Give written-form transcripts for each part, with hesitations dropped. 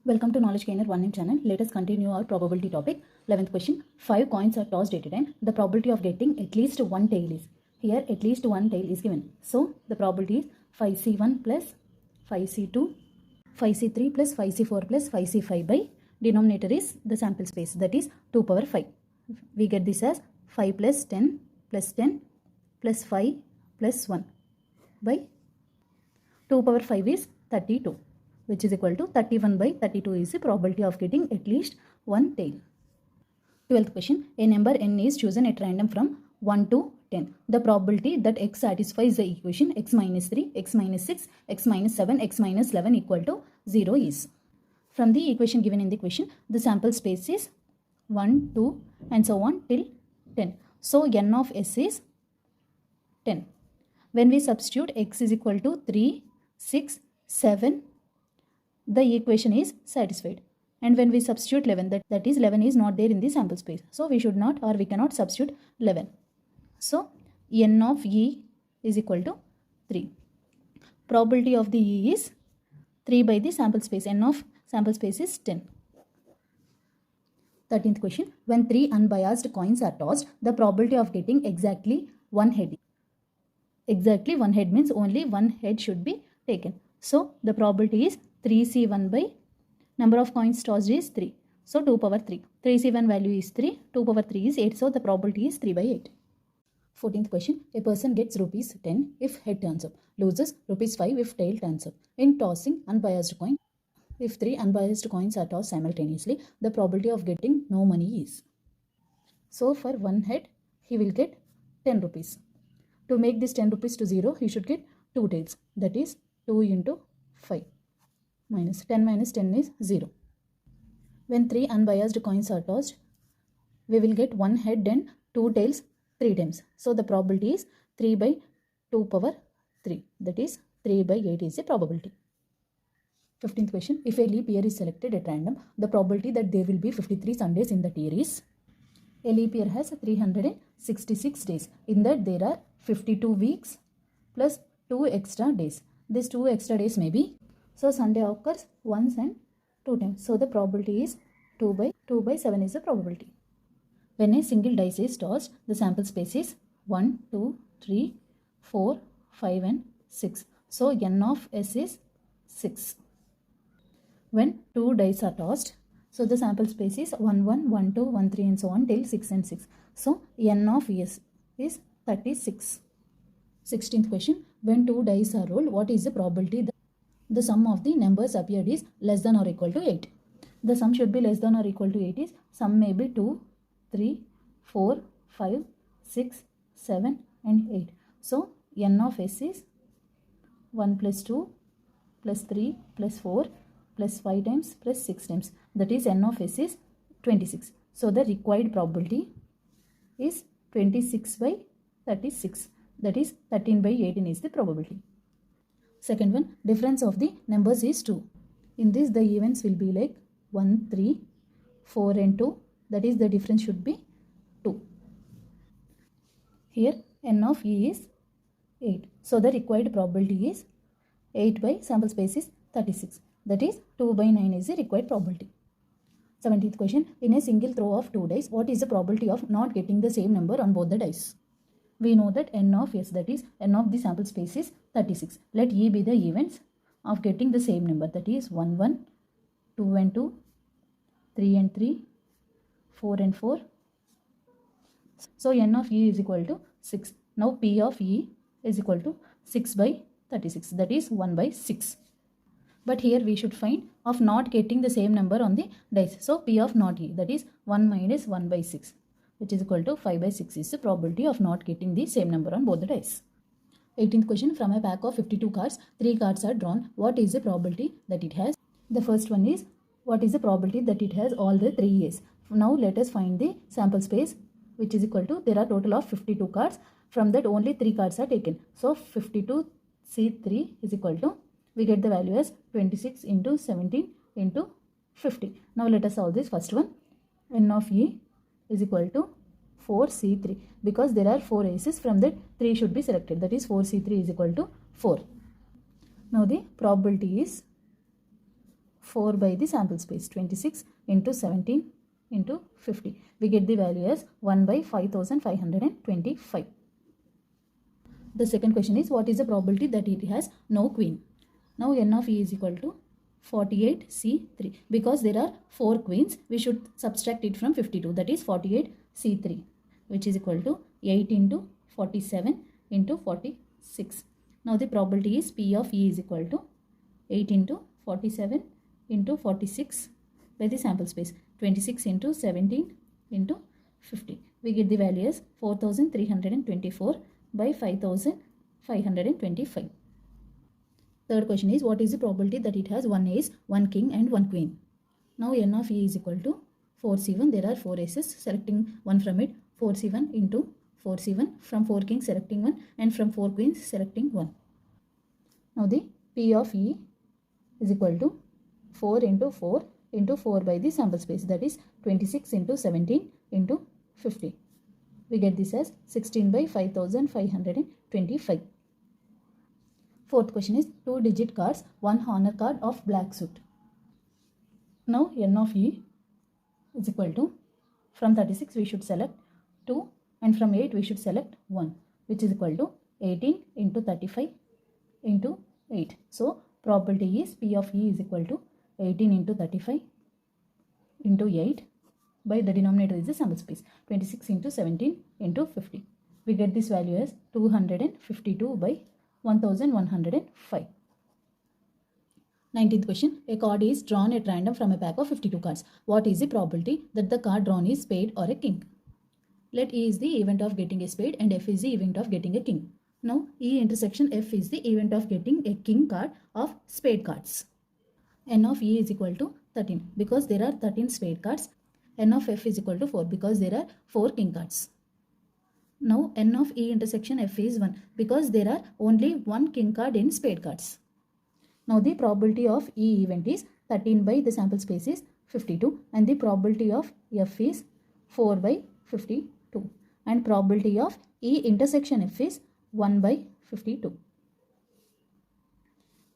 Welcome to Knowledge Gainer 1 Name channel. Let us continue our probability topic. 11th question. 5 coins are tossed at a time. The probability of getting at least one tail is. Here at least one tail is given. So the probability is 5c1 plus 5c2, 5c3 plus 5c4 plus 5c5 by denominator is the sample space, that is 2 power 5. We get this as 5 plus 10 plus 10 plus 5 plus 1 by 2 power 5 is 32. Which is equal to 31 by 32 is the probability of getting at least one tail. 12th question. A number n is chosen at random from 1 to 10. The probability that x satisfies the equation x minus 3, x minus 6, x minus 7, x minus 11 equal to 0 is. From the equation given in the question, the sample space is 1, 2 and so on till 10. So n of s is 10. When we substitute x is equal to 3, 6, 7, the equation is satisfied. And when we substitute 11, that is 11 is not there in the sample space. So we should not, or we cannot substitute 11. So n of e is equal to 3. Probability of the e is 3 by the sample space. N of sample space is 10. 13th question. When 3 unbiased coins are tossed, the probability of getting exactly one head. Exactly one head means only one head should be taken. So the probability is 3c1 by number of coins tossed is 3. So 2 power 3. 3c1 value is 3. 2 power 3 is 8. So the probability is 3 by 8. 14th question. A person gets rupees 10 if head turns up. Loses rupees 5 if tail turns up. In tossing unbiased coin, if 3 unbiased coins are tossed simultaneously, the probability of getting no money is. So for one head, he will get 10 rupees. To make this 10 rupees to 0, he should get 2 tails. That is 2 into 5. Minus 10 minus 10 is 0. When 3 unbiased coins are tossed, we will get one head and 2 tails 3 times. So the probability is 3 by 2 power 3. That is 3 by 8 is the probability. 15th question. If a leap year is selected at random, the probability that there will be 53 Sundays in that year is. A leap year has 366 days. In that there are 52 weeks plus 2 extra days. These 2 extra days may be. So Sunday occurs once and 2 times. So the probability is 2 by 7 is the probability. When a single dice is tossed, the sample space is 1, 2, 3, 4, 5 and 6. So n of s is 6. When 2 dice are tossed, so the sample space is 1, 1, 1, 2, 1, 3 and so on till 6 and 6. So n of s is 36. 16th question. When 2 dice are rolled, what is the probability that the sum of the numbers appeared is less than or equal to 8. The sum should be less than or equal to 8 is sum may be 2, 3, 4, 5, 6, 7 and 8. So n of s is 1 plus 2 plus 3 plus 4 plus 5 times plus 6 times. That is n of s is 26. So the required probability is 26 by 36. That is 13 by 18 is the probability. Second one, difference of the numbers is 2. In this the events will be like 1, 3, 4 and 2. That is the difference should be 2. Here n of e is 8. So the required probability is 8 by sample space is 36. That is 2 by 9 is the required probability. 17th question. In a single throw of 2 dice, what is the probability of not getting the same number on both the dice? We know that n of s, that is n of the sample space is 36. Let e be the events of getting the same number, that is 1, 1, 2 and 2, 3 and 3, 4 and 4. So n of e is equal to 6. Now p of e is equal to 6 by 36, that is 1 by 6. But here we should find of not getting the same number on the dice. So p of not e, that is 1 minus 1 by 6. Which is equal to 5 by 6 is the probability of not getting the same number on both the dice. 18th question. From a pack of 52 cards, 3 cards are drawn. What is the probability that it has? The first one is, what is the probability that it has all the 3 A's? Now let us find the sample space, which is equal to, there are total of 52 cards. From that only 3 cards are taken. So 52C3 is equal to, we get the value as 26 into 17 into 50. Now let us solve this first one. N of e is equal to 4C3, because there are 4 aces, from that 3 should be selected, that is 4C3 is equal to 4. Now the probability is 4 by the sample space. 26 into 17 into 50. We get the value as 1 by 5525. The second question is, what is the probability that it has no queen? Now n of e is equal to 48C3. Because there are 4 queens, we should subtract it from 52. That is 48C3, which is equal to 8 into 47 into 46. Now the probability is P of E is equal to 8 into 47 into 46 by the sample space. 26 into 17 into 50. We get the value as 4324 by 5525. Third question is, what is the probability that it has 1 ace, 1 king and 1 queen? Now n of e is equal to 4c1. There are 4 aces, selecting 1 from it. 4c1 into 4c1. From 4 kings selecting 1 and from 4 queens selecting 1. Now the P of e is equal to 4 into 4 into 4 by the sample space. That is 26 into 17 into 50. We get this as 16 by 5525. Fourth question is 2-digit cards, 1 honor card of black suit. Now n of e is equal to, from 36 we should select 2 and from 8 we should select 1, which is equal to 18 into 35 into 8. So probability is P of e is equal to 18 into 35 into 8 by the denominator is the sample space, 26 into 17 into 50. We get this value as 252 by 1105. 19th question. A card is drawn at random from a pack of 52 cards. What is the probability that the card drawn is spade or a king? Let E is the event of getting a spade and F is the event of getting a king. Now E intersection F is the event of getting a king card of spade cards. N of E is equal to 13 because there are 13 spade cards. N of F is equal to 4 because there are 4 king cards. Now n of E intersection F is 1 because there are only 1 king card in spade cards. Now the probability of E event is 13 by the sample space is 52 and the probability of F is 4 by 52 and probability of E intersection F is 1 by 52.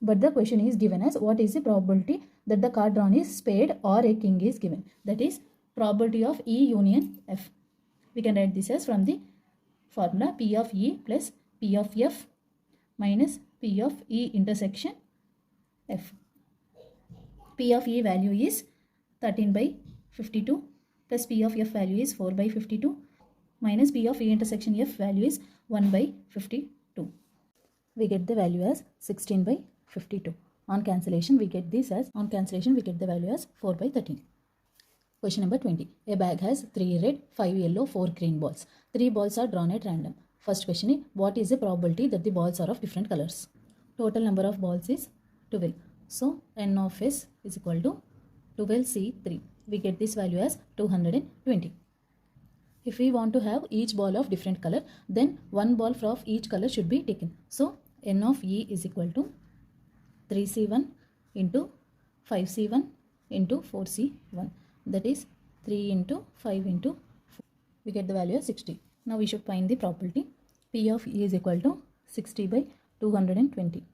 But the question is given as, what is the probability that the card drawn is spade or a king is given. That is probability of E union F. We can write this as from the formula P of E plus P of F minus P of E intersection F. P of E value is 13 by 52 plus P of F value is 4 by 52 minus P of E intersection F value is 1 by 52. We get the value as 16 by 52. On cancellation we get the value as 4 by 13. Question number 20. A bag has 3 red, 5 yellow, 4 green balls. 3 balls are drawn at random. First question is, what is the probability that the balls are of different colors? Total number of balls is 12. So n of s is equal to 12c3. We get this value as 220. If we want to have each ball of different color, then one ball from each color should be taken. So n of e is equal to 3c1 into 5c1 into 4c1. That is 3 into 5 into 4. We get the value as 60. Now we should find the probability. P of E is equal to 60 by 220.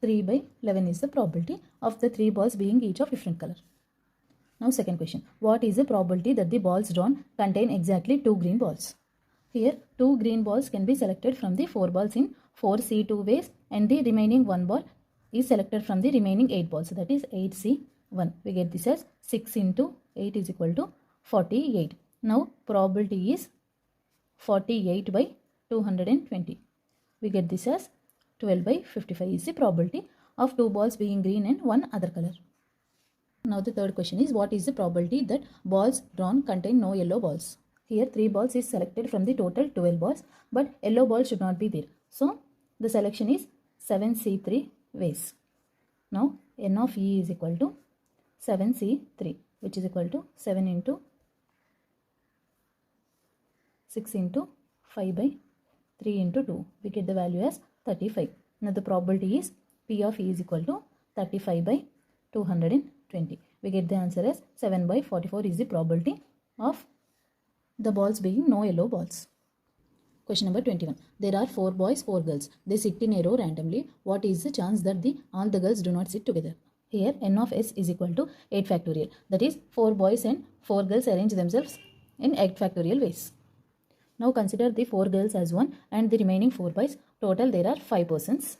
3 by 11 is the probability of the 3 balls being each of different color. Now second question. What is the probability that the balls drawn contain exactly 2 green balls? Here 2 green balls can be selected from the 4 balls in 4C2 ways and the remaining 1 ball is selected from the remaining 8 balls. That is 8C1. We get this as 6 into 8 is equal to 48. Now probability is 48 by 220. We get this as 12 by 55 is the probability of 2 balls being green and 1 other color. Now the third question is, what is the probability that balls drawn contain no yellow balls? Here 3 balls is selected from the total 12 balls, but yellow ball should not be there. So the selection is 7C3 ways. Now n of E is equal to 7C3, which is equal to 7 into 6 into 5 by 3 into 2. We get the value as 35. Now the probability is P of E is equal to 35 by 220. We get the answer as 7 by 44 is the probability of the balls being no yellow balls. Question number 21. There are 4 boys, 4 girls. They sit in a row randomly. What is the chance that all the girls do not sit together? Here n of s is equal to 8 factorial. That is 4 boys and 4 girls arrange themselves in 8 factorial ways. Now consider the 4 girls as 1 and the remaining 4 boys. Total there are 5 persons.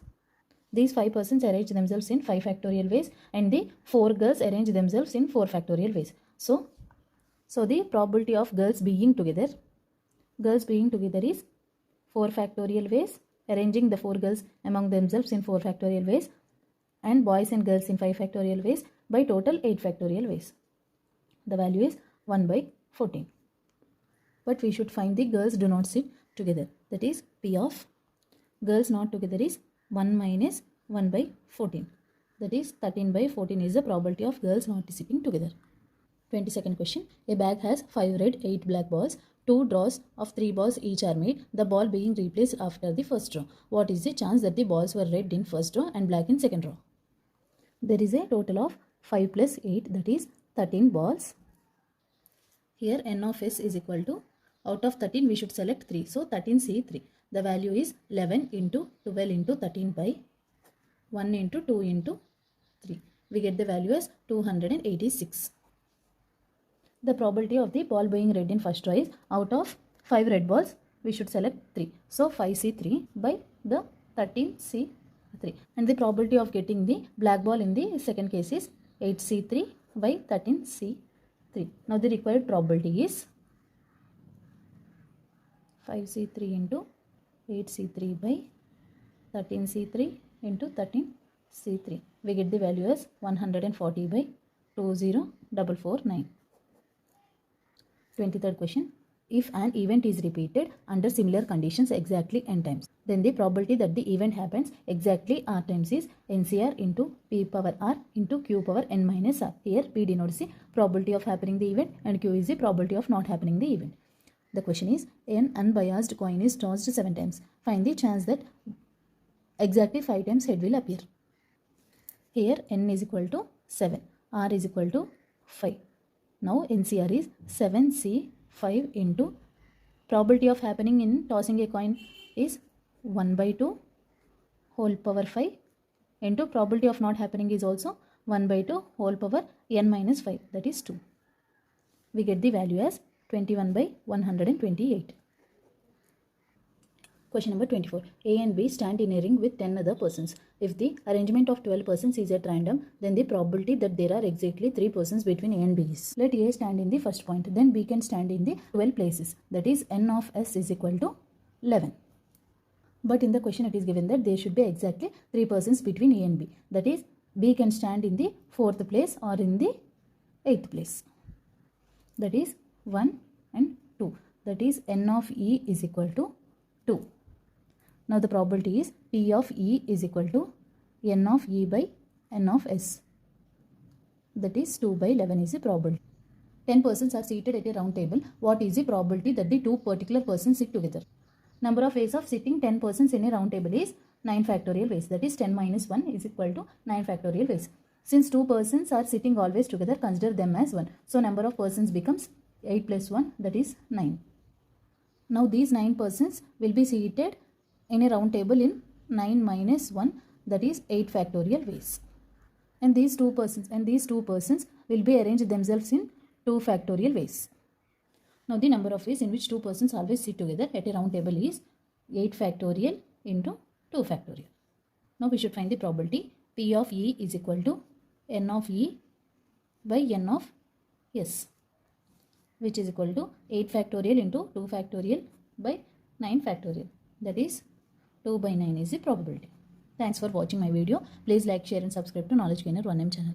These 5 persons arrange themselves in 5 factorial ways and the 4 girls arrange themselves in 4 factorial ways. So the probability of girls being together is 4 factorial ways, arranging the 4 girls among themselves in 4 factorial ways, and boys and girls in 5 factorial ways, by total 8 factorial ways. The value is 1 by 14. But we should find the girls do not sit together. That is P of girls not together is 1 minus 1 by 14. That is 13 by 14 is the probability of girls not sitting together. 22nd question. A bag has 5 red, 8 black balls. 2 draws of 3 balls each are made, the ball being replaced after the first draw. What is the chance that the balls were red in first draw and black in second draw? There is a total of 5 plus 8, that is 13 balls. Here n of s is equal to, out of 13 we should select 3. So 13C3. The value is 11 into 12 into 13 by 1 into 2 into 3. We get the value as 286. The probability of the ball being red in first draw is, out of 5 red balls we should select 3. So 5C3 by the 13C3. And the probability of getting the black ball in the second case is 8C3 by 13C3. Now the required probability is 5C3 into 8C3 by 13C3 into 13C3. We get the value as 140 by 20449. 23rd question. If an event is repeated under similar conditions exactly n times, then the probability that the event happens exactly r times is NCR into P power r into Q power n minus r. Here P denotes the probability of happening the event and Q is the probability of not happening the event. The question is, an unbiased coin is tossed 7 times. Find the chance that exactly 5 times head will appear. Here n is equal to 7, r is equal to 5. Now NCR is 7C5 into probability of happening in tossing a coin is 1 by 2 whole power 5 into probability of not happening is also 1 by 2 whole power n minus 5, that is 2. We get the value as 21 by 128. Question number 24. A and B stand in a ring with 10 other persons. If the arrangement of 12 persons is at random, then the probability that there are exactly 3 persons between A and B is. Let A stand in the first point, then B can stand in the 12 places. That is n of s is equal to 11. But in the question it is given that there should be exactly 3 persons between A and B. That is B can stand in the 4th place or in the 8th place. That is 1 and 2. That is n of E is equal to 2. Now the probability is P of E is equal to n of E by n of S. That is 2 by 11 is the probability. 10 persons are seated at a round table. What is the probability that the 2 particular persons sit together? Number of ways of sitting 10 persons in a round table is 9 factorial ways. That is 10 minus 1 is equal to 9 factorial ways. Since 2 persons are sitting always together, consider them as 1. So number of persons becomes 8 plus 1, that is 9. Now these 9 persons will be seated in a round table in 9 minus 1, that is 8 factorial ways. And these two persons will be arranged themselves in 2 factorial ways. Now the number of ways in which 2 persons always sit together at a round table is 8 factorial into 2 factorial. Now we should find the probability. P of E is equal to n of E by n of S, which is equal to 8 factorial into 2 factorial by 9 factorial. That is 2 by 9 is the probability. Thanks for watching my video. Please like, share and subscribe to Knowledge Gainer 1M channel.